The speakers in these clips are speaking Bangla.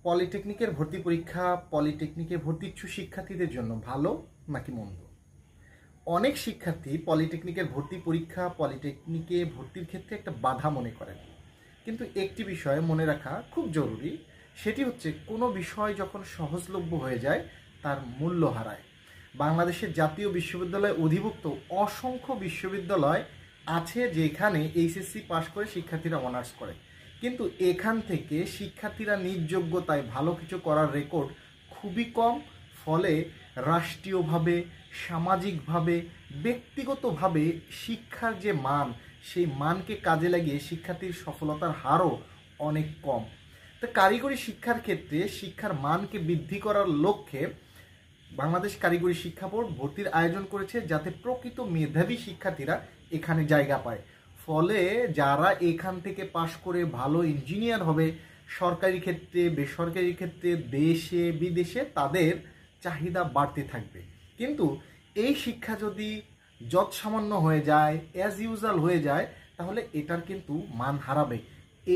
পলিটেকনিকের ভর্তি পরীক্ষা পলিটেকনিকে ভর্তি ইচ্ছুক শিক্ষার্থীদের জন্য ভালো নাকি মন্দ? অনেক শিক্ষার্থী পলিটেকনিকের ভর্তি পরীক্ষা পলিটেকনিকে ভর্তির ক্ষেত্রে একটা বাধা মনে করেন, কিন্তু একটি বিষয় মনে রাখা খুব জরুরি, সেটি হচ্ছে কোনো বিষয় যখন সহজলভ্য হয়ে যায় তার মূল্য হারায়। বাংলাদেশের জাতীয় বিশ্ববিদ্যালয়ে অধিভুক্ত অসংখ্য বিশ্ববিদ্যালয় আছে যেখানে এইচএসসি পাশ করে শিক্ষার্থীরা অনার্স করে, কিন্তু এখান থেকে শিক্ষার্থীরা নিজ যোগ্যতায় ভালো কিছু করার রেকর্ড খুবই কম। ফলে রাষ্ট্রীয়ভাবে, সামাজিকভাবে, ব্যক্তিগতভাবে শিক্ষার যে মান, সেই মানকে কাজে লাগিয়ে শিক্ষার্থীর সফলতার হারও অনেক কম। তো কারিগরি শিক্ষার ক্ষেত্রে শিক্ষার মানকে বৃদ্ধি করার লক্ষ্যে বাংলাদেশ কারিগরি শিক্ষা বোর্ড ভর্তির আয়োজন করেছে, যাতে প্রকৃত মেধাবী শিক্ষার্থীরা এখানে জায়গা পায়। ফলে যারা এখান থেকে পাশ করে ভালো ইঞ্জিনিয়ার হবে, সরকারি ক্ষেত্রে বেসরকারি ক্ষেত্রে দেশে বিদেশে তাদের চাহিদা বাড়তে থাকবে। কিন্তু এই শিক্ষা যদি যৎসামান্য হয়ে যায়, অ্যাজ ইউজুয়াল হয়ে যায়, তাহলে এটার কিন্তু মান হারাবে।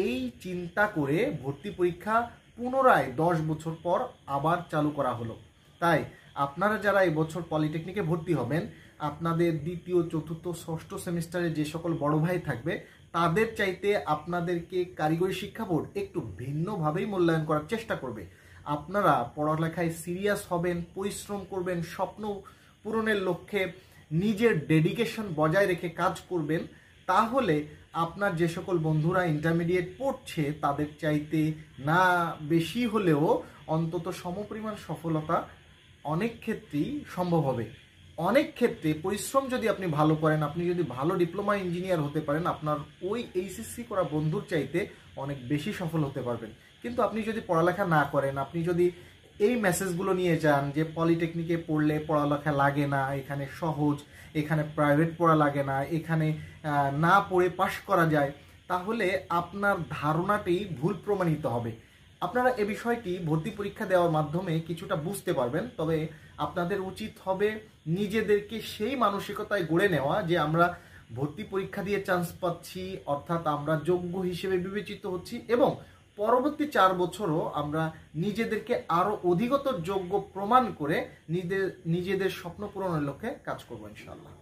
এই চিন্তা করে ভর্তি পরীক্ষা পুনরায় 10 বছর পর আবার চালু করা হলো। তাই আপনারা যারা এই বছর পলিটেকনিকে ভর্তি হবেন, আপনাদের দ্বিতীয়, চতুর্থ, ষষ্ঠ সেমিস্টারে যে সকল বড় ভাই থাকবে, তাদের চাইতে আপনাদেরকে কারিগরি শিক্ষা বোর্ড একটু ভিন্নভাবেই মূল্যায়ন করার চেষ্টা করবে। আপনারা পড়ালেখায় সিরিয়াস হবেন, পরিশ্রম করবেন, স্বপ্ন পূরণের লক্ষ্যে নিজের ডেডিকেশন বজায় রেখে কাজ করবেন, তাহলে আপনার যে সকল বন্ধুরা ইন্টারমিডিয়েট পড়ছে তাদের চাইতে না বেশি হলেও অন্তত সমপরিমাণ সফলতা অনেক ক্ষেত্রেই সম্ভব হবে। অনেক ক্ষেত্রে পরিশ্রম যদি আপনি ভালো করেন, আপনি যদি ভালো ডিপ্লোমা ইঞ্জিনিয়ার হতে পারেন, আপনার ওই এইচএসসি করা বন্ধুর চাইতে অনেক বেশি সফল হতে পারবেন। কিন্তু আপনি যদি পড়ালেখা না করেন, আপনি যদি এই মেসেজগুলো নিয়ে যান যে পলিটেকনিকে পড়লে পড়ালেখা লাগে না, এখানে সহজ, এখানে প্রাইভেট পড়া লাগে না, এখানে না পড়ে পাশ করা যায়, তাহলে আপনার ধারণাটি ভুল প্রমাণিত হবে। আপনারা এ বিষয়টি ভর্তি পরীক্ষা দেওয়ার মাধ্যমে কিছুটা বুঝতে পারবেন। তবে আপনাদের উচিত হবে নিজেদেরকে সেই মানসিকতায় গড়ে নেওয়া যে আমরা ভর্তি পরীক্ষা দিয়ে চান্স পাচ্ছি, অর্থাৎ আমরা যোগ্য হিসেবে বিবেচিত হচ্ছি, এবং পরবর্তী 4 বছরও আমরা নিজেদেরকে আরো অধিকতর যোগ্য প্রমাণ করে নিজেদের স্বপ্ন পূরণের লক্ষ্যে কাজ করবো ইনশাআল্লাহ।